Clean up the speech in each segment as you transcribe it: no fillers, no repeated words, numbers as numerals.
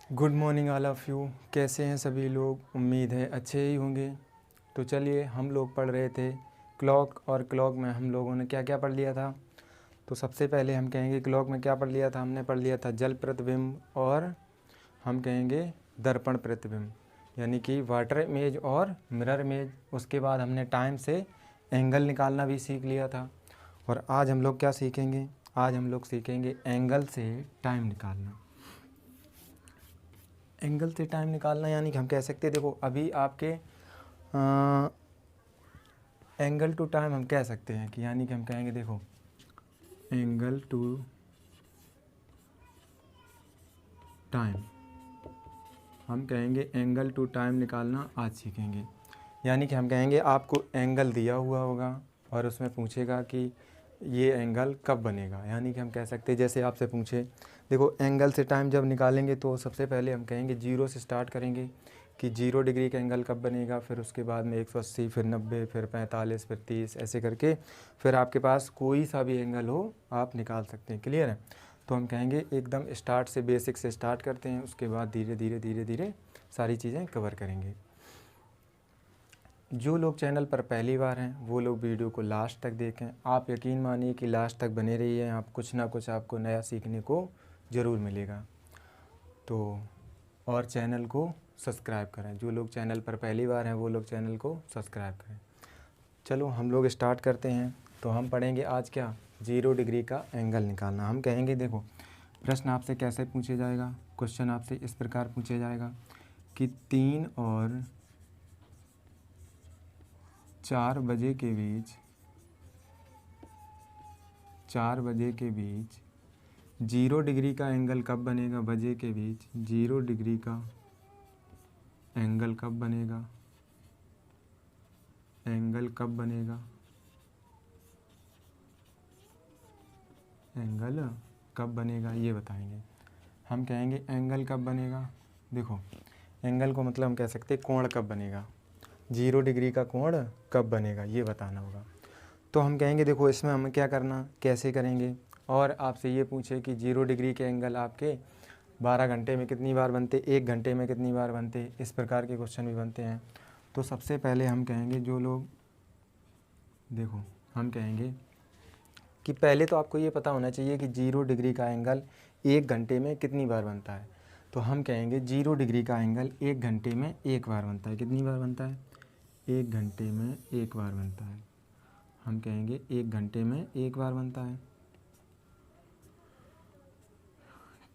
Good morning all of you. कैसे हैं सभी लोग? उम्मीद है अच्छे ही होंगे। तो चलिए, हम लोग पढ़ रहे थे क्लॉक, और क्लॉक में हम लोगों ने क्या क्या पढ़ लिया था। तो सबसे पहले हम कहेंगे क्लॉक में क्या पढ़ लिया था। हमने पढ़ लिया था जल प्रतिबिंब, और हम कहेंगे दर्पण प्रतिबिंब, यानी कि वाटर इमेज और मिरर इमेज। उसके बाद हमने टाइम से एंगल निकालना भी सीख लिया था। और आज हम लोग क्या सीखेंगे? आज हम लोग सीखेंगे एंगल से टाइम निकालना। एंगल से टाइम निकालना यानी कि हम कह सकते हैं, देखो अभी आपके एंगल टू टाइम हम कह सकते हैं कि, यानी कि हम कहेंगे देखो एंगल टू टाइम, हम कहेंगे एंगल टू टाइम निकालना आज सीखेंगे। यानी कि हम कहेंगे आपको एंगल दिया हुआ होगा और उसमें पूछेगा कि ये एंगल कब बनेगा। यानी कि हम कह सकते हैं, जैसे आपसे पूछे, देखो एंगल से टाइम जब निकालेंगे तो सबसे पहले हम कहेंगे जीरो से स्टार्ट करेंगे कि 0 डिग्री का एंगल कब बनेगा। फिर उसके बाद में 180, फिर 90, फिर 45, फिर 30, ऐसे करके फिर आपके पास कोई सा भी एंगल हो आप निकाल सकते हैं। क्लियर है? तो हम कहेंगे एकदम स्टार्ट से, बेसिक से स्टार्ट करते हैं, उसके बाद धीरे धीरे धीरे धीरे सारी चीज़ें कवर करेंगे। जो लोग चैनल पर पहली बार हैं वो लोग वीडियो को लास्ट तक देखें। आप यकीन मानिए कि लास्ट तक बने रहिए, आप कुछ ना कुछ आपको नया सीखने को ज़रूर मिलेगा। तो और चैनल को सब्सक्राइब करें। जो लोग चैनल पर पहली बार हैं वो लोग चैनल को सब्सक्राइब करें। चलो हम लोग स्टार्ट करते हैं। तो हम पढ़ेंगे आज क्या? 0 डिग्री का एंगल निकालना। हम कहेंगे देखो, प्रश्न आपसे कैसे पूछे जाएगा, क्वेश्चन आपसे इस प्रकार पूछे जाएगा कि 3 और 4 बजे के बीच 0 डिग्री का एंगल कब बनेगा। बजे के बीच 0 डिग्री का एंगल कब बनेगा, एंगल कब बनेगा, एंगल कब बनेगा ये बताएंगे। हम कहेंगे एंगल कब बनेगा। देखो एंगल को मतलब हम कह सकते हैं कोण कब बनेगा, 0 डिग्री का कोण कब बनेगा ये बताना होगा। तो हम कहेंगे देखो इसमें हमें क्या करना, कैसे करेंगे। और आपसे ये पूछे कि 0 डिग्री के एंगल आपके 12 घंटे में कितनी बार बनते, 1 घंटे में कितनी बार बनते, इस प्रकार के क्वेश्चन भी बनते हैं। तो सबसे पहले हम कहेंगे, जो लोग देखो, हम कहेंगे कि पहले तो आपको ये पता होना चाहिए कि 0 डिग्री का एंगल 1 घंटे में कितनी बार बनता है। तो हम कहेंगे 0 डिग्री का एंगल 1 घंटे में 1 बार बनता है। कितनी बार बनता है? 1 घंटे में 1 बार बनता है। हम कहेंगे 1 घंटे में 1 बार बनता है।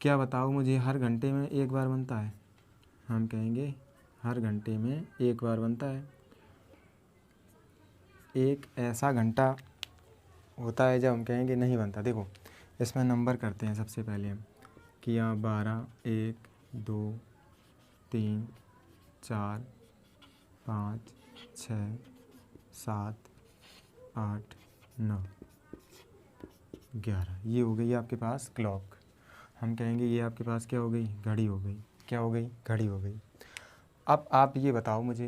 क्या बताओ मुझे, हर घंटे में 1 बार बनता है? हम कहेंगे हर घंटे में 1 बार बनता है। एक ऐसा घंटा होता है जब हम कहेंगे नहीं बनता। देखो इसमें नंबर करते हैं सबसे पहले हम कि यहाँ 12, 1, 2, 3, 4, 5, 6, 7, 8, 9, 11, ये हो गई आपके पास क्लॉक। हम कहेंगे ये आपके पास क्या हो गई? घड़ी हो गई। क्या हो गई? घड़ी हो गई। अब आप ये बताओ मुझे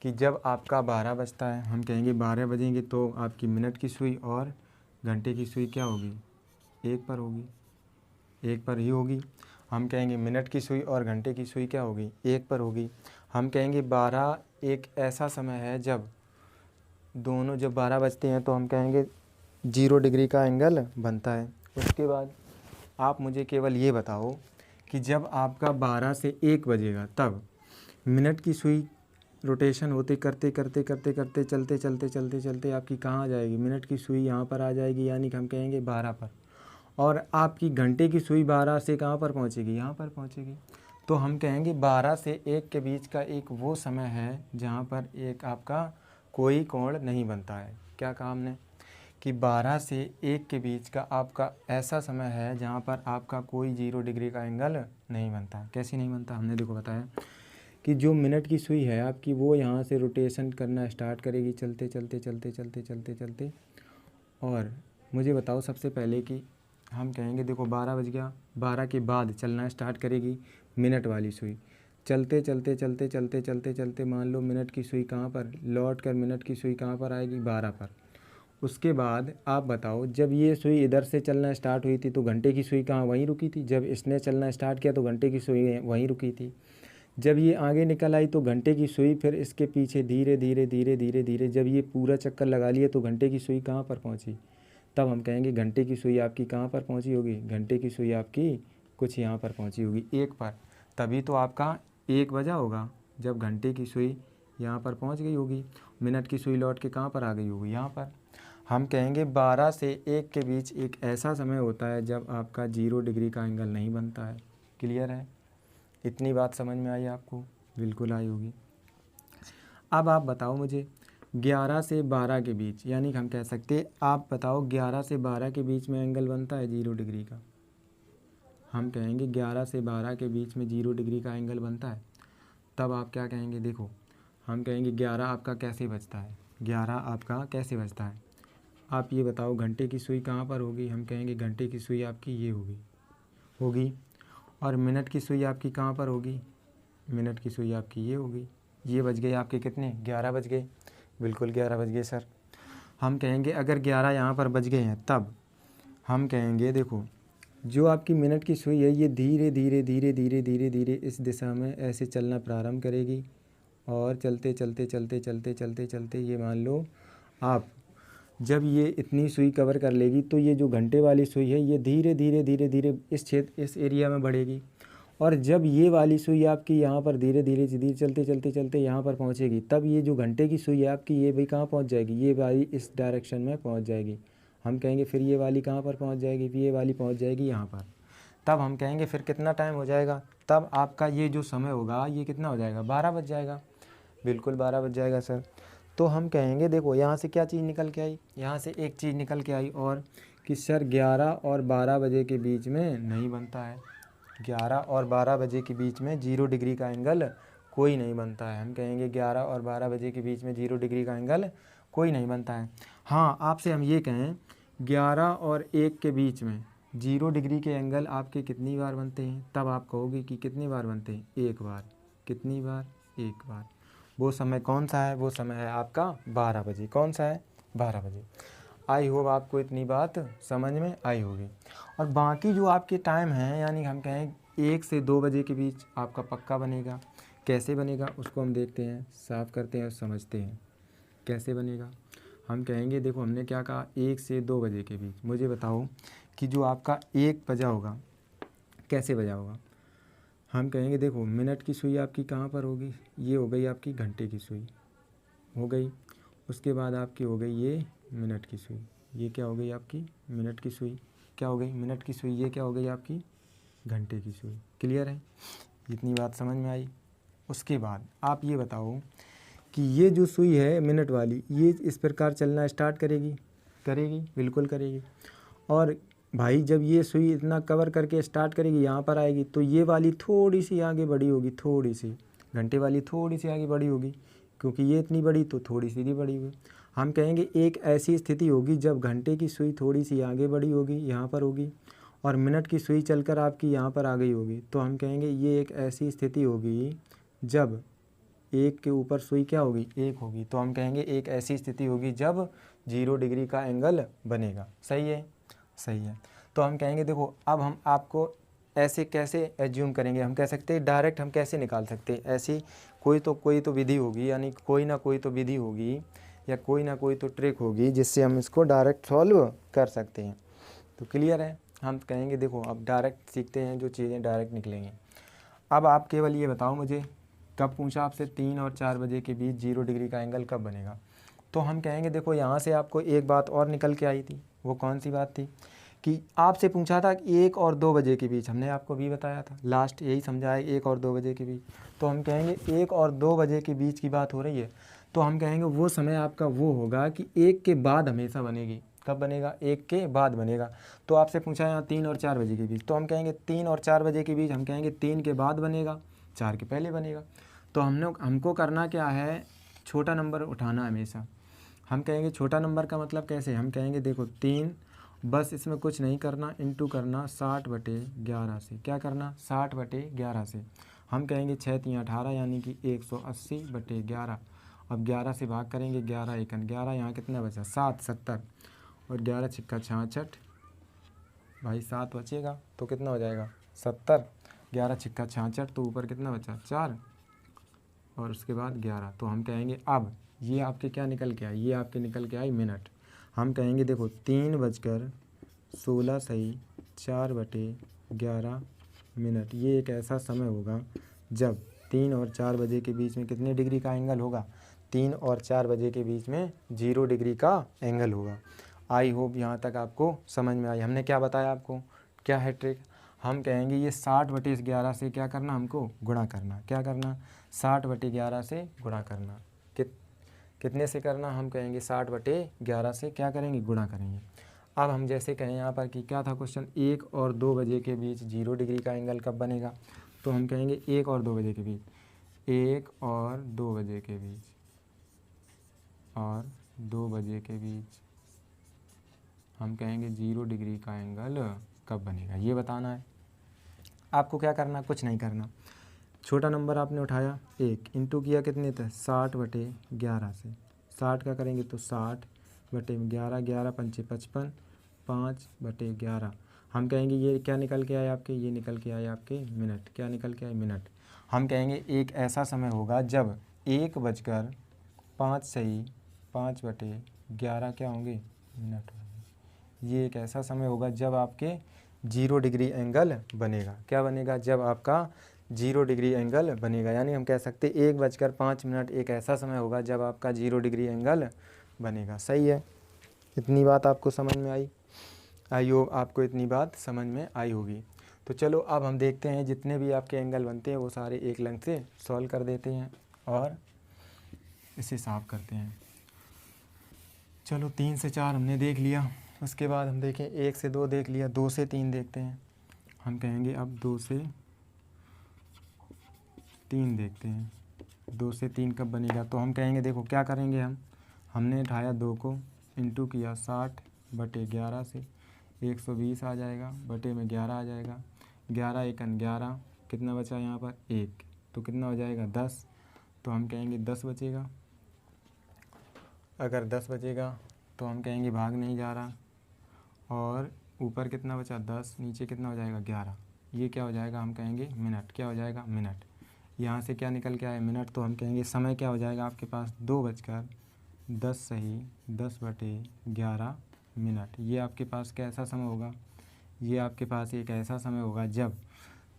कि जब आपका 12 बजता है, हम कहेंगे 12 बजेंगे तो आपकी मिनट की सुई और घंटे की सुई क्या होगी? 1 पर होगी, 1 पर ही होगी। हम कहेंगे मिनट की सुई और घंटे की सुई क्या होगी? 1 पर होगी। हम कहेंगे 12 एक ऐसा समय है जब दोनों, जब 12 बजते हैं तो हम कहेंगे 0 डिग्री का एंगल बनता है। उसके बाद आप मुझे केवल ये बताओ कि जब आपका 12 से 1 बजेगा तब मिनट की सुई रोटेशन होते करते करते करते करते चलते चलते चलते चलते आपकी कहाँ आ जाएगी? मिनट की सुई यहाँ पर आ जाएगी, यानी कि हम कहेंगे 12 पर। और आपकी घंटे की सुई 12 से कहाँ पर पहुँचेगी? यहाँ पर पहुँचेगी। तो हम कहेंगे 12 से 1 के बीच का एक वो समय है जहाँ पर एक आपका कोई कोण नहीं बनता है। क्या कहा हमने? कि 12 से 1 के बीच का आपका ऐसा समय है जहाँ पर आपका कोई 0 डिग्री का एंगल नहीं बनता। कैसे नहीं बनता? हमने देखो बताया कि जो मिनट की सुई है आपकी, वो यहाँ से रोटेशन करना स्टार्ट करेगी, चलते चलते चलते चलते चलते चलते। और मुझे बताओ सबसे पहले कि हम कहेंगे देखो 12 बज गया, 12 के बाद चलना स्टार्ट करेगी मिनट वाली सुई, चलते चलते चलते चलते चलते चलते मान लो मिनट की सुई कहाँ पर लौट कर, मिनट की सुई कहाँ पर आएगी? 12 पर। उसके बाद आप बताओ, जब ये सुई इधर से चलना स्टार्ट हुई थी तो घंटे की सुई कहाँ वहीं रुकी थी। जब इसने चलना स्टार्ट किया तो घंटे की सुई वहीं रुकी थी। जब ये आगे निकल आई तो घंटे की सुई फिर इसके पीछे धीरे धीरे धीरे धीरे धीरे जब ये पूरा चक्कर लगा लिए तो घंटे की सुई कहाँ पर पहुँची। तब हम कहेंगे घंटे की सुई आपकी कहाँ पर पहुँची होगी। घंटे की सुई आपकी कुछ यहाँ पर पहुँची होगी, 1 पर। तभी तो आपका 1 बजा होगा, जब घंटे की सुई यहाँ पर पहुँच गई होगी। मिनट की सुई लौट के कहाँ पर आ गई होगी, यहाँ पर। हम कहेंगे 12 से 1 के बीच एक ऐसा समय होता है जब आपका 0 डिग्री का एंगल नहीं बनता है। क्लियर है? इतनी बात समझ में आई आपको? बिल्कुल आई होगी। अब आप बताओ मुझे 11 से 12 के बीच, यानी हम कह सकते, आप बताओ 11 से 12 के बीच में एंगल बनता है 0 डिग्री का। हम कहेंगे 11 से 12 के बीच में 0 डिग्री का एंगल बनता है। तब आप क्या कहेंगे, देखो हम कहेंगे 11 आपका कैसे बजता है, 11 आपका कैसे बजता है। आप ये बताओ घंटे की सुई कहाँ पर होगी। हम कहेंगे घंटे की सुई आपकी ये होगी। और मिनट की सुई आपकी कहाँ पर होगी। मिनट की सुई आपकी ये होगी। ये बज गए आपके कितने, 11 बज गए। बिल्कुल 11 बज गए सर। हम कहेंगे अगर 11 यहाँ पर बज गए हैं तब हम कहेंगे देखो, जो आपकी मिनट की सुई है ये धीरे धीरे धीरे धीरे धीरे धीरे इस दिशा में ऐसे चलना प्रारंभ करेगी। और चलते चलते चलते चलते चलते चलते ये मान लो आप, जब ये इतनी सुई कवर कर लेगी तो ये जो घंटे वाली सुई है ये धीरे धीरे धीरे धीरे इस क्षेत्र, इस एरिया में बढ़ेगी। और जब ये वाली सुई आपकी यहाँ पर धीरे धीरे धीरे चलते चलते चलते यहाँ पर पहुँचेगी, तब ये जो घंटे की सुई है आपकी ये भी कहाँ पहुँच जाएगी, ये वाली इस डायरेक्शन में पहुँच जाएगी। हम कहेंगे फिर ये वाली कहाँ पर पहुँच जाएगी, फिर ये वाली पहुँच जाएगी यहाँ पर। तब हम कहेंगे फिर कितना टाइम हो जाएगा, तब आपका ये जो समय होगा ये कितना हो जाएगा, 12 बज जाएगा। बिल्कुल 12 बज जाएगा सर। तो हम कहेंगे देखो यहाँ से क्या चीज़ निकल के आई, यहाँ से एक चीज़ निकल के आई और कि सर 11 और 12 बजे के बीच में नहीं बनता है। 11 और 12 बजे के बीच में 0 डिग्री का एंगल कोई नहीं बनता है। हम कहेंगे 11 और 12 बजे के बीच में 0 डिग्री का एंगल कोई नहीं बनता है। हाँ, आपसे हम ये कहें 11 और 1 के बीच में 0 डिग्री के एंगल आपके कितनी बार बनते हैं, तब आप कहोगे कि कितनी बार बनते हैं, 1 बार। कितनी बार, 1 बार। वो समय कौन सा है, वो समय है आपका 12 बजे। कौन सा है, 12 बजे। आई होप आपको इतनी बात समझ में आई होगी। और बाकी जो आपके टाइम हैं, यानी हम कहें 1 से 2 बजे के बीच आपका पक्का बनेगा। कैसे बनेगा उसको हम देखते हैं, साफ़ करते हैं और समझते हैं कैसे बनेगा। हम कहेंगे देखो हमने क्या कहा, 1 से 2 बजे के बीच। मुझे बताओ कि जो आपका 1 बजा होगा कैसे बजा होगा। हम कहेंगे देखो मिनट की सुई आपकी कहाँ पर होगी, ये हो गई आपकी घंटे की सुई हो गई। उसके बाद आपकी हो गई ये मिनट की सुई, ये क्या हो गई आपकी मिनट की सुई, क्या हो गई मिनट की सुई, ये क्या हो गई आपकी घंटे की सुई। क्लियर है? इतनी बात समझ में आई। उसके बाद आप ये बताओ कि ये जो सुई है मिनट वाली, ये इस प्रकार चलना स्टार्ट करेगी, बिल्कुल करेगी। और भाई जब ये सुई इतना कवर करके स्टार्ट करेगी, यहाँ पर आएगी तो ये वाली थोड़ी सी आगे बढ़ी होगी, थोड़ी सी घंटे वाली थोड़ी सी आगे बढ़ी होगी, क्योंकि ये इतनी बड़ी तो थोड़ी सी भी बढ़ी हुई। हम कहेंगे एक ऐसी स्थिति होगी जब घंटे की सुई थोड़ी सी आगे बढ़ी होगी, यहाँ पर होगी, और मिनट की सुई चलकर आपकी यहाँ पर आ गई होगी। तो हम कहेंगे ये एक ऐसी स्थिति होगी जब 1 के ऊपर सुई क्या होगी, 1 होगी। तो हम कहेंगे एक ऐसी स्थिति होगी जब 0 डिग्री का एंगल बनेगा। सही है? सही है। तो हम कहेंगे देखो अब हम आपको ऐसे कैसे एज्यूम करेंगे, हम कह सकते हैं डायरेक्ट हम कैसे निकाल सकते हैं। ऐसी कोई तो विधि होगी, यानी कोई ना कोई तो विधि होगी या कोई ना कोई तो ट्रिक होगी जिससे हम इसको डायरेक्ट सॉल्व कर सकते हैं। तो क्लियर है? हम कहेंगे देखो अब डायरेक्ट सीखते हैं, जो चीज़ें डायरेक्ट निकलेंगी। अब आप केवल ये बताओ मुझे, कब पूछा आपसे 3 और 4 बजे के बीच 0 डिग्री का एंगल कब बनेगा। तो हम कहेंगे देखो यहाँ से आपको एक बात और निकल के आई थी। वो कौन सी बात थी कि आपसे पूछा था कि 1 और 2 बजे के बीच, हमने आपको भी बताया था, लास्ट यही समझा है 1 और 2 बजे के बीच। तो हम कहेंगे 1 और 2 बजे के बीच की बात हो रही है, तो हम कहेंगे वो समय आपका वो होगा कि 1 के बाद हमेशा बनेगी। कब बनेगा? 1 के बाद बनेगा। तो आपसे पूछा यहाँ 3 और 4 बजे के बीच, तो हम कहेंगे 3 और 4 बजे के बीच, हम कहेंगे 3 के बाद बनेगा, 4 के पहले बनेगा। तो हमको करना क्या है, छोटा नंबर उठाना हमेशा। हम कहेंगे छोटा नंबर का मतलब कैसे, हम कहेंगे देखो 3, बस इसमें कुछ नहीं करना, इंटू करना 60/11 से। क्या करना? 60/11 से। हम कहेंगे 6 3 18, यानी कि 180/11। अब 11 से भाग करेंगे, 11 एकन 11, यहाँ कितना बचा 7, 70 और 11 छिक्का 66 भाई 7 बचेगा तो कितना हो जाएगा 70, 11 छिक्का 66 तो ऊपर कितना बचा 4 और उसके बाद 11। तो हम कहेंगे अब ये आपके क्या निकल के आई, ये आपके निकल के आई मिनट। हम कहेंगे देखो 3:16 सही 4/11 मिनट। ये एक ऐसा समय होगा जब 3 और 4 बजे के बीच में कितने डिग्री का एंगल होगा, 3 और 4 बजे के बीच में 0 डिग्री का एंगल होगा। आई होप यहाँ तक आपको समझ में आई। हमने क्या बताया आपको, क्या है ट्रिक, हम कहेंगे ये 60/11 से क्या करना, हमको गुणा करना। क्या करना, 60/11 से गुणा करना। कितने से करना, हम कहेंगे 60/11 से क्या करेंगे, गुणा करेंगे। अब हम जैसे कहें यहाँ पर कि क्या था क्वेश्चन, 1 और 2 बजे के बीच 0 डिग्री का एंगल कब बनेगा, तो हम कहेंगे 1 और 2 बजे के बीच, 1 और 2 बजे के बीच, और 2 बजे के बीच हम कहेंगे 0 डिग्री का एंगल कब बनेगा, ये बताना है। आपको क्या करना, कुछ नहीं करना, छोटा नंबर आपने उठाया 1 इंटू किया कितने थे 60/11 से, 60 का करेंगे तो 60/11, 11 पंचे 55, 5/11। हम कहेंगे ये क्या निकल के आए आपके, ये निकल के आए आपके मिनट। क्या निकल के आए, मिनट। हम कहेंगे एक ऐसा समय होगा जब 1:05 सही 5/11 क्या होंगे, मिनट होंगे। ये एक ऐसा समय होगा जब आपके 0 डिग्री एंगल बनेगा। क्या बनेगा, जब आपका 0 डिग्री एंगल बनेगा। यानी हम कह सकते 1:05 एक ऐसा समय होगा जब आपका 0 डिग्री एंगल बनेगा। सही है, इतनी बात आपको समझ में आई। आई हो आपको इतनी बात समझ में आई होगी। तो चलो अब हम देखते हैं जितने भी आपके एंगल बनते हैं वो सारे एक लाइन से सॉल्व कर देते हैं और इसे साफ करते हैं। चलो 3 से 4 हमने देख लिया, उसके बाद हम देखें 1 से 2 देख लिया, 2 से 3 देखते हैं। हम कहेंगे अब 2 से 3 देखते हैं। 2 से 3 कब बनेगा, तो हम कहेंगे देखो क्या करेंगे, हमने उठाया 2 को इंटू किया 60/11 से, 120 आ जाएगा, बटे में 11 आ जाएगा, 11 एकन 11, कितना बचा यहाँ पर 1, तो कितना हो जाएगा 10। तो हम कहेंगे 10 बचेगा। अगर 10 बचेगा तो हम कहेंगे भाग नहीं जा रहा, और ऊपर कितना बचा 10, नीचे कितना हो जाएगा 11, ये क्या हो जाएगा, हम कहेंगे मिनट। क्या हो जाएगा, मिनट। यहाँ से क्या निकल के आया, मिनट। तो हम कहेंगे समय क्या हो जाएगा आपके पास 2:10 सही 10/11 मिनट। ये आपके पास कैसा समय होगा, ये आपके पास एक ऐसा समय होगा जब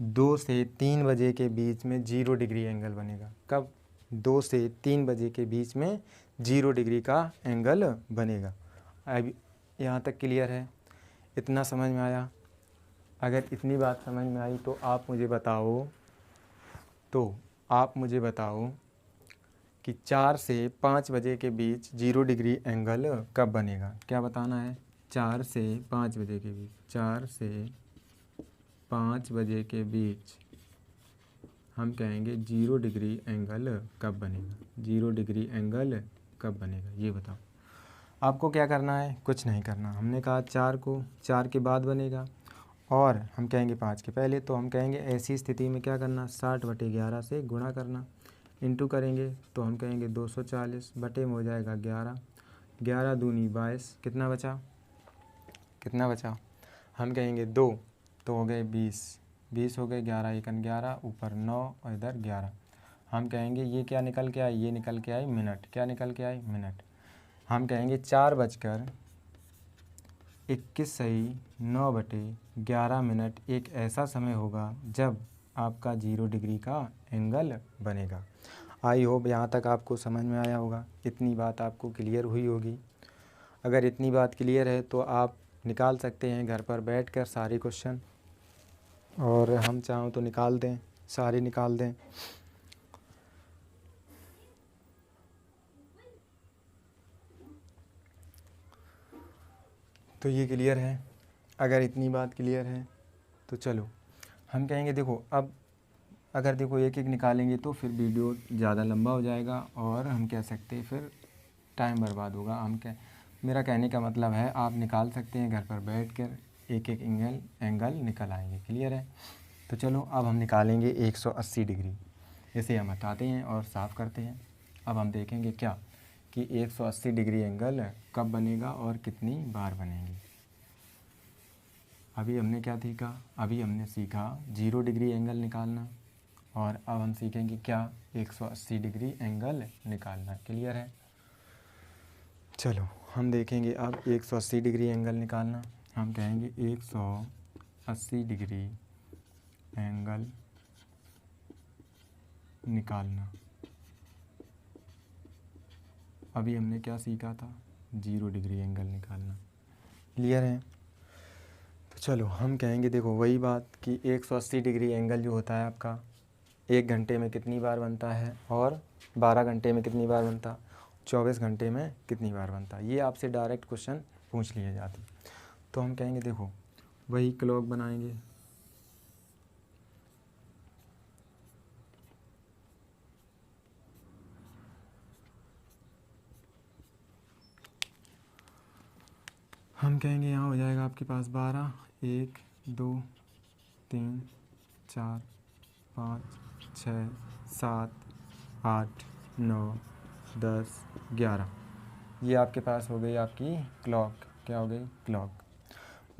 2 से 3 बजे के बीच में 0 डिग्री एंगल बनेगा। कब, 2 से 3 बजे के बीच में 0 डिग्री का एंगल बनेगा। अब यहाँ तक क्लियर है, इतना समझ में आया। अगर इतनी बात समझ में आई तो आप मुझे बताओ कि 4 से 5 बजे के बीच 0 डिग्री एंगल कब बनेगा। क्या बताना है, 4 से 5 बजे के बीच, 4 से 5 बजे के बीच हम कहेंगे 0 डिग्री एंगल कब बनेगा, 0 डिग्री एंगल कब बनेगा, ये बताओ। आपको क्या करना है, कुछ नहीं करना। हमने कहा 4 के बाद बनेगा और हम कहेंगे 5 के पहले। तो हम कहेंगे ऐसी स्थिति में क्या करना, 60/11 से गुणा करना, इंटू करेंगे तो हम कहेंगे 240, बटे में हो जाएगा 11, 11 दूनी 22, कितना बचा, हम कहेंगे 2, तो हो गए 20 हो गए, 11 एकन 11, ऊपर 9 और इधर 11। हम कहेंगे ये क्या निकल के आए, ये निकल के आए मिनट। क्या निकल के आए, मिनट। हम कहेंगे 4:21 सही 9/11 मिनट एक ऐसा समय होगा जब आपका 0 डिग्री का एंगल बनेगा। आई होप यहाँ तक आपको समझ में आया होगा, इतनी बात आपको क्लियर हुई होगी। अगर इतनी बात क्लियर है तो आप निकाल सकते हैं घर पर बैठकर सारे क्वेश्चन, और हम चाहों तो निकाल दें, सारे निकाल दें। तो ये क्लियर है। अगर इतनी बात क्लियर है तो चलो हम कहेंगे देखो, अब अगर देखो एक एक निकालेंगे तो फिर वीडियो ज़्यादा लंबा हो जाएगा और हम कह सकते हैं फिर टाइम बर्बाद होगा। मेरा कहने का मतलब है आप निकाल सकते हैं घर पर बैठकर, एक एक एंगल निकल आएंगे। क्लियर है। तो चलो अब हम निकालेंगे 180 डिग्री। इसे हम हटाते हैं और साफ़ करते हैं। अब हम देखेंगे क्या कि 180 डिग्री एंगल कब बनेगा और कितनी बार बनेगी। अभी हमने क्या सीखा, अभी हमने सीखा 0 डिग्री एंगल निकालना, और अब हम सीखेंगे क्या 180 डिग्री एंगल निकालना। क्लियर है? चलो हम देखेंगे अब 180 डिग्री एंगल निकालना। हम कहेंगे 180 डिग्री एंगल निकालना। अभी हमने क्या सीखा था, 0 डिग्री एंगल निकालना। क्लियर है? तो चलो हम कहेंगे देखो वही बात कि 180 डिग्री एंगल जो होता है आपका 1 घंटे में कितनी बार बनता है, और 12 घंटे में कितनी बार बनता, 24 घंटे में कितनी बार बनता। ये आपसे डायरेक्ट क्वेश्चन पूछ लिए जाते। तो हम कहेंगे देखो वही क्लॉक बनाएंगे। हम कहेंगे यहाँ हो जाएगा आपके पास 12, 1 2 3 4 5 6 7 8 9 10 11। ये आपके पास हो गई आपकी क्लॉक। क्या हो गई? क्लॉक।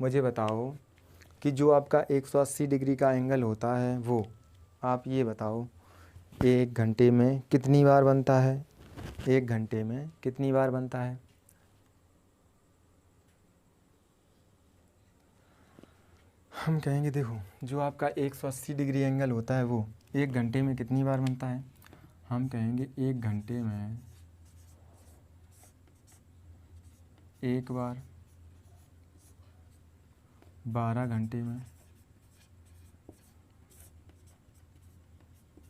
मुझे बताओ कि जो आपका 180 डिग्री का एंगल होता है वो आप ये बताओ 1 घंटे में कितनी बार बनता है, 1 घंटे में कितनी बार बनता है। हम कहेंगे देखो जो आपका 180 डिग्री एंगल होता है वो 1 घंटे में कितनी बार बनता है। हम कहेंगे 1 घंटे में 1 बार, 12 घंटे में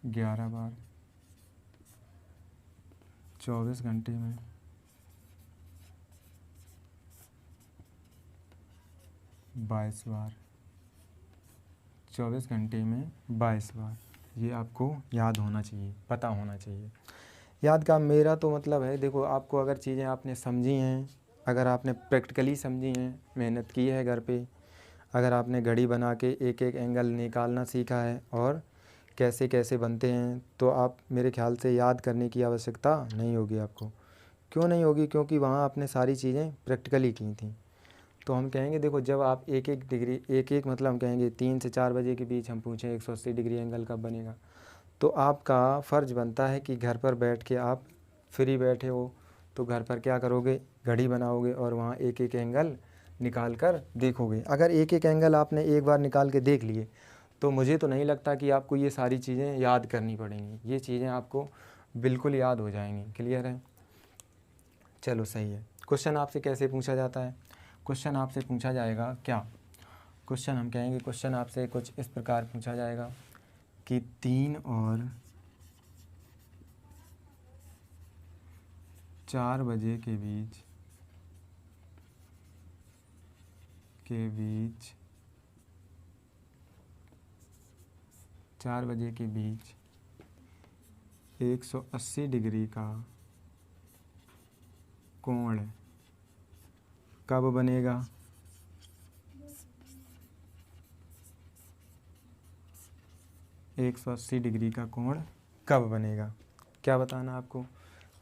11 बार, 24 घंटे में 22 बार, 24 घंटे में 22 बार। ये आपको याद होना चाहिए, पता होना चाहिए। याद का मेरा तो मतलब है देखो आपको अगर चीज़ें आपने समझी हैं, अगर आपने प्रैक्टिकली समझी हैं, मेहनत की है घर पे, अगर आपने घड़ी बना के एक एक एंगल निकालना सीखा है और कैसे कैसे बनते हैं, तो आप मेरे ख्याल से याद करने की आवश्यकता नहीं होगी आपको। क्यों नहीं होगी? क्योंकि वहाँ आपने सारी चीज़ें प्रैक्टिकली की थी। तो हम कहेंगे देखो जब आप एक एक डिग्री मतलब हम कहेंगे 3 से 4 बजे के बीच हम पूछें 180 डिग्री एंगल कब बनेगा, तो आपका फ़र्ज़ बनता है कि घर पर बैठ के आप फ्री बैठे हो तो घर पर क्या करोगे, घड़ी बनाओगे और वहाँ एक एक एंगल निकाल कर देखोगे। अगर एक एक एंगल आपने एक बार निकाल के देख लिए तो मुझे तो नहीं लगता कि आपको ये सारी चीज़ें याद करनी पड़ेंगी, ये चीज़ें आपको बिल्कुल याद हो जाएंगी। क्लियर है? चलो सही है। क्वेश्चन आपसे कैसे पूछा जाता है? क्वेश्चन आपसे पूछा जाएगा क्या, क्वेश्चन हम कहेंगे क्वेश्चन आपसे कुछ इस प्रकार पूछा जाएगा कि 3 और 4 बजे के बीच 4 बजे के बीच 180 डिग्री का कोण कब बनेगा। 180 डिग्री का कोण कब बनेगा, क्या बताना आपको।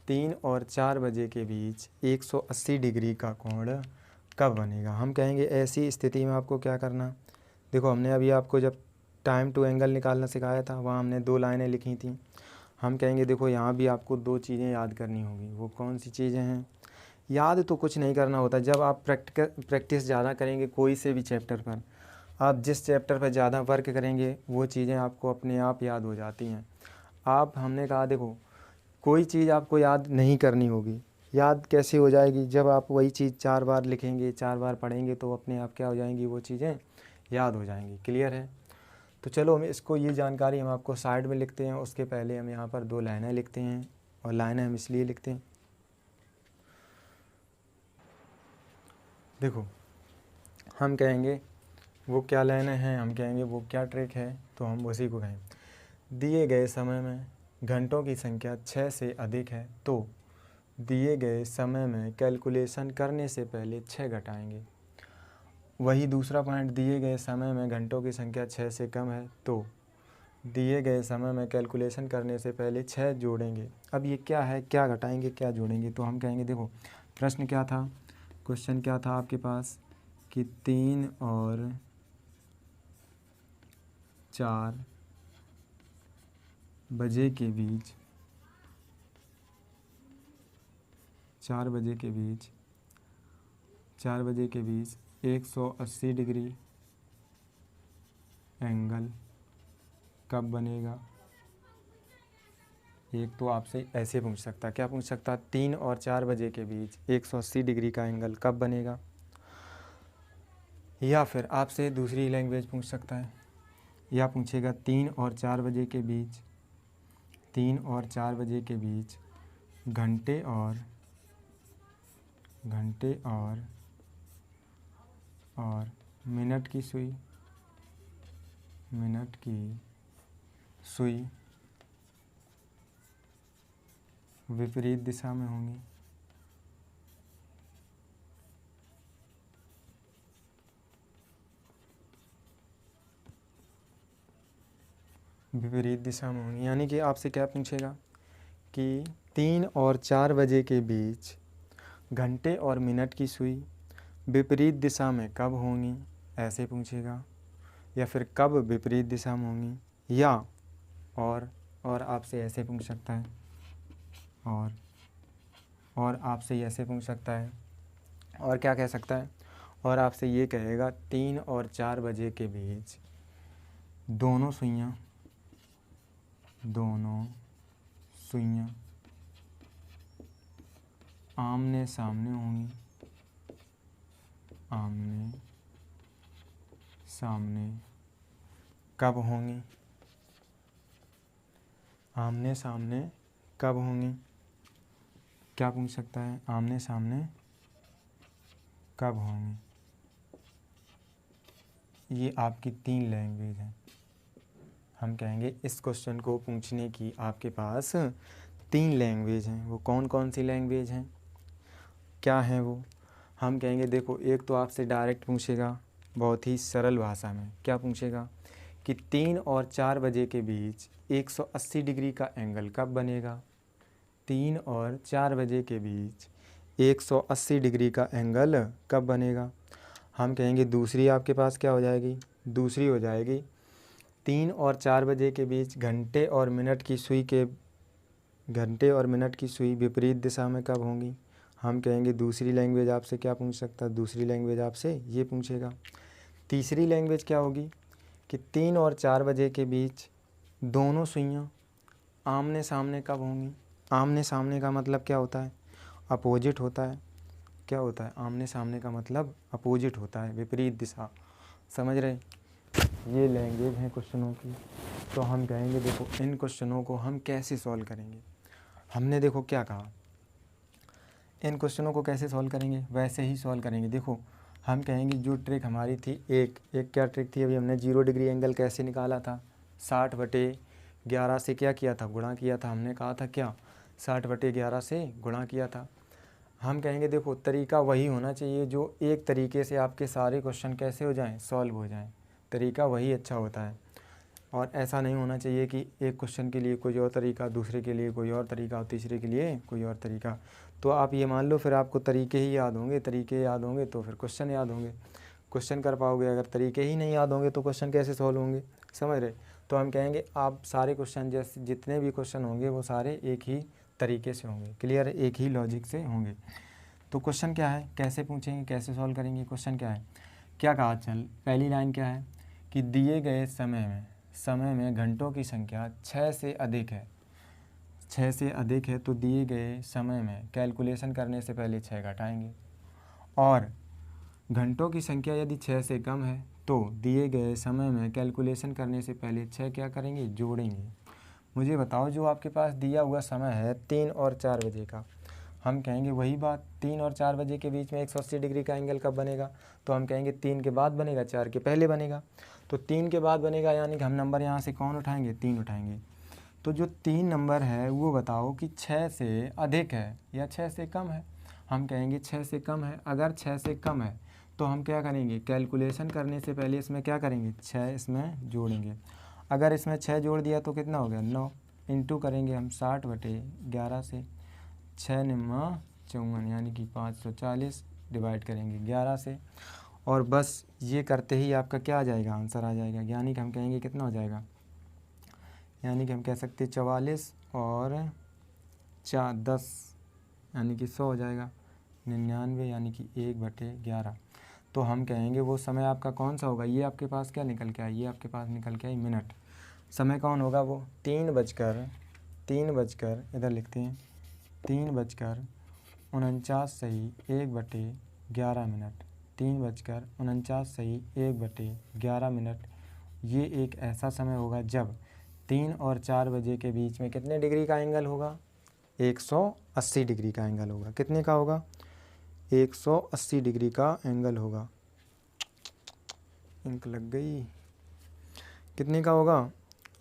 3 और 4 बजे के बीच 180 डिग्री का कोण कब बनेगा। हम कहेंगे ऐसी स्थिति में आपको क्या करना। देखो हमने अभी आपको जब टाइम टू एंगल निकालना सिखाया था वहाँ हमने 2 लाइनें लिखी थी। हम कहेंगे देखो यहाँ भी आपको 2 चीज़ें याद करनी होगी। वो कौन सी चीज़ें हैं? याद तो कुछ नहीं करना होता। जब आप प्रैक्टिस ज़्यादा करेंगे कोई से भी चैप्टर पर, आप जिस चैप्टर पर ज़्यादा वर्क करेंगे वो चीज़ें आपको अपने आप याद हो जाती हैं। हमने कहा देखो कोई चीज़ आपको याद नहीं करनी होगी। याद कैसे हो जाएगी? जब आप वही चीज़ 4 बार लिखेंगे, 4 बार पढ़ेंगे तो अपने आप क्या हो जाएंगी, वो चीज़ें याद हो जाएंगी। क्लियर है? तो चलो हम इसको ये जानकारी हम आपको साइड में लिखते हैं। उसके पहले हम यहाँ पर 2 लाइनें लिखते हैं, और लाइनें हम इसलिए लिखते हैं देखो हम कहेंगे वो क्या लाइनें हैं, हम कहेंगे वो क्या ट्रिक है, तो हम उसी को कहें। दिए गए समय में घंटों की संख्या 6 से अधिक है तो दिए गए समय में कैलकुलेशन करने से पहले 6 घटाएंगे। वही दूसरा पॉइंट, दिए गए समय में घंटों की संख्या 6 से कम है तो दिए गए समय में कैलकुलेशन करने से पहले 6 जोड़ेंगे। अब ये क्या है, क्या घटाएंगे क्या जोड़ेंगे, तो हम कहेंगे देखो प्रश्न क्या था, क्वेश्चन क्या था आपके पास कि 3 और 4 बजे के बीच 4 बजे के बीच 180 डिग्री एंगल कब बनेगा। एक तो आपसे ऐसे पूछ सकता, क्या पूछ सकता, 3 और 4 बजे के बीच 180 डिग्री का एंगल कब बनेगा। या फिर आपसे दूसरी लैंग्वेज पूछ सकता है, या पूछेगा 3 और 4 बजे के बीच घंटे और मिनट की सुई विपरीत दिशा में होंगी। यानी कि आपसे क्या पूछेगा कि 3 और 4 बजे के बीच घंटे और मिनट की सुई विपरीत दिशा में कब होंगी, ऐसे पूछेगा। या फिर कब विपरीत दिशा में होंगी, या और आपसे ऐसे पूछ सकता है, और आपसे ऐसे पूछ सकता है, और क्या कह सकता है, और आपसे ये कहेगा 3 और 4 बजे के बीच दोनों सुइयां आमने सामने होंगी, कब होंगी, आमने सामने कब होंगी, क्या पूछ सकता है, आमने सामने कब होंगी। ये आपकी 3 लैंग्वेज हैं। हम कहेंगे इस क्वेश्चन को पूछने की आपके पास 3 लैंग्वेज हैं। वो कौन कौन सी लैंग्वेज हैं, क्या हैं वो, हम कहेंगे देखो एक तो आपसे डायरेक्ट पूछेगा बहुत ही सरल भाषा में, क्या पूछेगा कि 3 और 4 बजे के बीच 180 डिग्री का एंगल कब बनेगा। 3 और 4 बजे के बीच 180 डिग्री का एंगल कब बनेगा। हम कहेंगे दूसरी आपके पास क्या हो जाएगी, दूसरी हो जाएगी 3 और 4 बजे के बीच घंटे और मिनट की सुई विपरीत दिशा में कब होंगी। हम कहेंगे दूसरी लैंग्वेज आपसे क्या पूछ सकता है, दूसरी लैंग्वेज आपसे ये पूछेगा। तीसरी लैंग्वेज क्या होगी कि 3 और 4 बजे के बीच दोनों सुइयां आमने सामने कब होंगी। आमने सामने का मतलब क्या होता है, अपोजिट होता है। क्या होता है, आमने सामने का मतलब अपोजिट होता है, विपरीत दिशा, समझ रहे। ये लैंग्वेज हैं क्वेश्चनों की। तो हम कहेंगे देखो इन क्वेश्चनों को हम कैसे सॉल्व करेंगे। हमने देखो क्या कहा, इन क्वेश्चनों को कैसे सॉल्व करेंगे, वैसे ही सॉल्व करेंगे। देखो हम कहेंगे जो ट्रिक हमारी थी, एक क्या ट्रिक थी, अभी हमने 0 डिग्री एंगल कैसे निकाला था, 60/11 से क्या किया था, गुणा किया था। हमने कहा था क्या, 60/11 से गुणा किया था। हम कहेंगे देखो तरीका वही होना चाहिए जो एक तरीके से आपके सारे क्वेश्चन कैसे हो जाएं, सॉल्व हो जाएं। तरीका वही अच्छा होता है, और ऐसा नहीं होना चाहिए कि एक क्वेश्चन के लिए कोई और तरीका, दूसरे के लिए कोई और तरीका और तीसरे के लिए कोई और तरीका। तो आप ये मान लो फिर आपको तरीके ही याद होंगे, तरीके याद होंगे तो फिर क्वेश्चन याद होंगे, क्वेश्चन कर पाओगे। अगर तरीके ही नहीं याद होंगे तो क्वेश्चन कैसे सॉल्व होंगे, समझ रहे। तो हम कहेंगे आप सारे क्वेश्चन जैसे जितने भी क्वेश्चन होंगे वो सारे एक ही तरीके से होंगे, क्लियर है, एक ही लॉजिक से होंगे। तो क्वेश्चन क्या है, कैसे पूछेंगे, कैसे सॉल्व करेंगे, क्वेश्चन क्या है, क्या कहा, चल पहली लाइन क्या है कि दिए गए समय में घंटों की संख्या 6 से अधिक है। 6 से अधिक है तो दिए गए समय में कैलकुलेशन करने से पहले 6 घटाएंगे, और घंटों की संख्या यदि 6 से कम है तो दिए गए समय में कैलकुलेशन करने से पहले 6 क्या करेंगे, जोड़ेंगे। मुझे बताओ जो आपके पास दिया हुआ समय है 3 और 4 बजे का, हम कहेंगे वही बात, 3 और 4 बजे के बीच में 180 डिग्री का एंगल कब बनेगा। तो हम कहेंगे 3 के बाद बनेगा, 4 के पहले बनेगा। तो 3 के बाद बनेगा, यानी कि हम नंबर यहाँ से कौन उठाएंगे, 3 उठाएंगे। तो जो 3 नंबर है वो बताओ कि 6 से अधिक है या 6 से कम है। हम कहेंगे 6 से कम है। अगर 6 से कम है तो हम क्या करेंगे, कैलकुलेशन करने से पहले इसमें क्या करेंगे, 6 इसमें जोड़ेंगे। अगर इसमें 6 जोड़ दिया तो कितना हो गया 9, इंटू करेंगे हम 60/11 से, 6 निम्मा 54 यानी कि 540 डिवाइड करेंगे 11 से, और बस ये करते ही आपका क्या आ जाएगा, आंसर आ जाएगा। यानी कि हम कहेंगे कितना हो जाएगा, यानी कि हम कह सकते हैं 44 और 10 यानी कि 100 हो जाएगा, 99 यानी कि 1/11। तो हम कहेंगे वो समय आपका कौन सा होगा, ये आपके पास क्या निकल के आई, ये आपके पास निकल के आई मिनट। समय कौन होगा वो 3 बजकर इधर लिखते हैं 3:49 सही 1/11 मिनट, 3:49 सही 1/11 मिनट। ये एक ऐसा समय होगा जब 3 और 4 बजे के बीच में कितने डिग्री का एंगल होगा, 180 डिग्री का एंगल होगा। कितने का होगा, 180 डिग्री का एंगल होगा। इंक लग गई। कितने का होगा,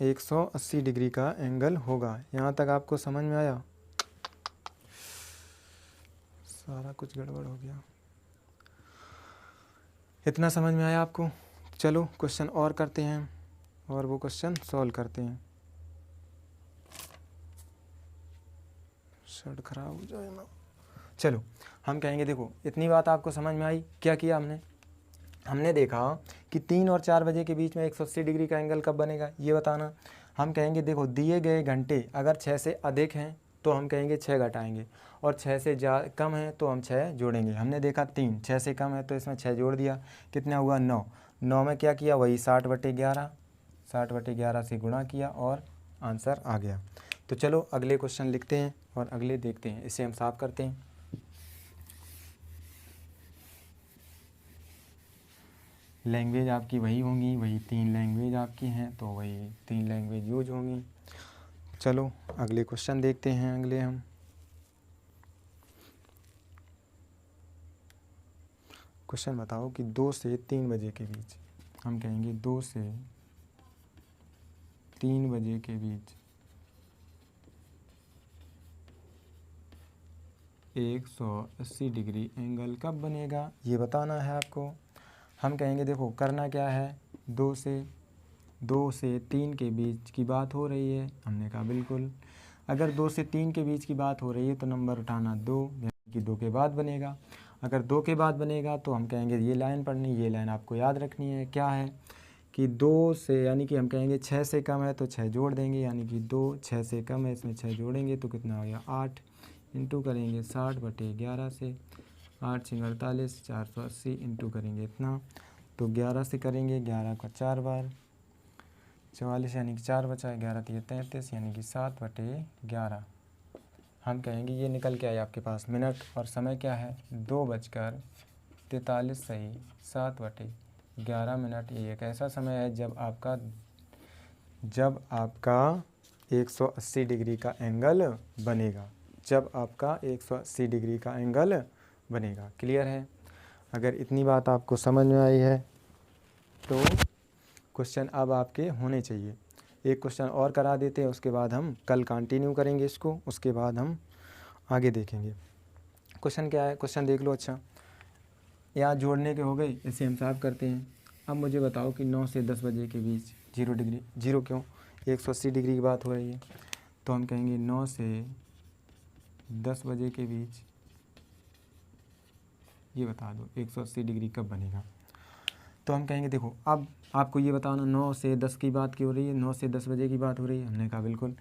180 डिग्री का एंगल होगा। यहाँ तक आपको समझ में आया, सारा कुछ गड़बड़ हो गया। इतना समझ में आया आपको। चलो क्वेश्चन और करते हैं और वो क्वेश्चन सॉल्व करते हैं। शर्ट खराब हो जाए ना। चलो हम कहेंगे देखो इतनी बात आपको समझ में आई। क्या किया हमने देखा कि 3 और 4 बजे के बीच में 180 डिग्री का एंगल कब बनेगा ये बताना। हम कहेंगे देखो दिए गए घंटे अगर 6 से अधिक हैं तो हम कहेंगे 6 घटाएंगे, और 6 से कम है तो हम 6 जोड़ेंगे। हमने देखा 3, 6 से कम है तो इसमें 6 जोड़ दिया, कितना हुआ 9। 9 में क्या किया, वही 60/11 से गुणा किया और आंसर आ गया। तो चलो अगले क्वेश्चन लिखते हैं और अगले देखते हैं। इसे हम साफ करते हैं। लैंग्वेज आपकी वही होंगी, वही 3 लैंग्वेज आपकी हैं तो वही 3 लैंग्वेज यूज होंगी। चलो अगले क्वेश्चन देखते हैं। अगले हम क्वेश्चन बताओ कि 2 से 3 बजे के बीच, हम कहेंगे 2 से 3 बजे के बीच 180 डिग्री एंगल कब बनेगा ये बताना है आपको। हम कहेंगे देखो करना क्या है, 2 से 3 के बीच की बात हो रही है। हमने कहा बिल्कुल, अगर 2 से 3 के बीच की बात हो रही है तो नंबर उठाना 2, यानी कि 2 के बाद बनेगा। अगर 2 के बाद बनेगा तो हम कहेंगे ये लाइन पढ़नी, ये लाइन आपको याद रखनी है। क्या है कि 2 से, यानी कि हम कहेंगे 6 से कम है तो 6 जोड़ देंगे, यानी कि 2, 6 से कम है इसमें 6 जोड़ेंगे तो कितना हो गया 8, इंटू करेंगे 60/11 से, 8 × 48 480 इंटू करेंगे इतना, तो 11 से करेंगे, 11 का 4 बार 44 यानी कि 4 बचा, 11 × 33 यानी कि 7/11। हम कहेंगे ये निकल के आया आपके पास मिनट, और समय क्या है 2:43 सही 7/11 मिनट। ये एक ऐसा समय है जब आपका 180 डिग्री का एंगल बनेगा, जब आपका 180 डिग्री का एंगल बनेगा। क्लियर है। अगर इतनी बात आपको समझ में आई है तो क्वेश्चन अब आपके होने चाहिए। एक क्वेश्चन और करा देते हैं, उसके बाद हम कल कंटिन्यू करेंगे इसको, उसके बाद हम आगे देखेंगे। क्वेश्चन क्या है, क्वेश्चन देख लो। अच्छा यहाँ जोड़ने के हो गए, इसे हम साफ करते हैं। अब मुझे बताओ कि 9 से 10 बजे के बीच 0 डिग्री, 0 क्यों, 180 डिग्री की बात हो रही है तो हम कहेंगे 9 से 10 बजे के बीच ये बता दो 180 डिग्री कब बनेगा। तो हम कहेंगे देखो अब आपको ये बताना 9 से 10 की बात की हो रही है, 9 से 10 बजे की बात हो रही है। हमने कहा बिल्कुल।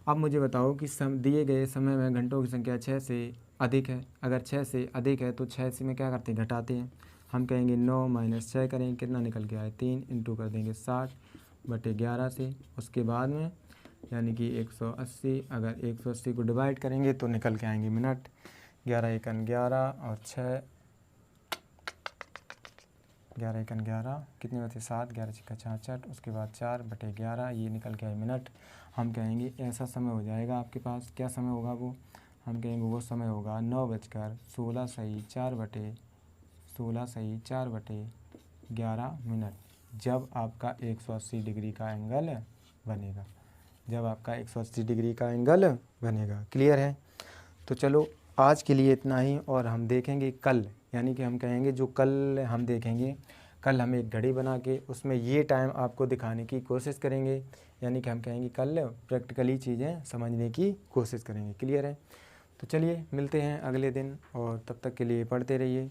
अब मुझे बताओ कि दिए गए समय में घंटों की संख्या 6 से अधिक है। अगर 6 से अधिक है तो 6 से में क्या करते हैं, घटाते हैं। हम कहेंगे 9 - 6 करेंगे, कितना निकल के आए 3, इंटू कर देंगे 60/11 से, उसके बाद में यानी कि 180। अगर 180 को डिवाइड करेंगे तो निकल के आएंगे मिनट। 11 × 1 = 11 और 6 11 × 1 = 11, कितने बचे 7, 11 × 6 = 66, उसके बाद 4/11 ये निकल के आए मिनट। हम कहेंगे ऐसा समय हो जाएगा आपके पास। क्या समय होगा वो, हम कहेंगे वो समय होगा 9:16 सही 4/11 मिनट, जब आपका 180 डिग्री का एंगल बनेगा, जब आपका 180 डिग्री का एंगल बनेगा। क्लियर है। तो चलो आज के लिए इतना ही, और हम देखेंगे कल, यानी कि हम कहेंगे जो कल हम देखेंगे, कल हम एक घड़ी बना के उसमें ये टाइम आपको दिखाने की कोशिश करेंगे, यानी कि हम कहेंगे कल प्रैक्टिकली चीज़ें समझने की कोशिश करेंगे। क्लियर है? तो चलिए मिलते हैं अगले दिन, और तब तक के लिए पढ़ते रहिए।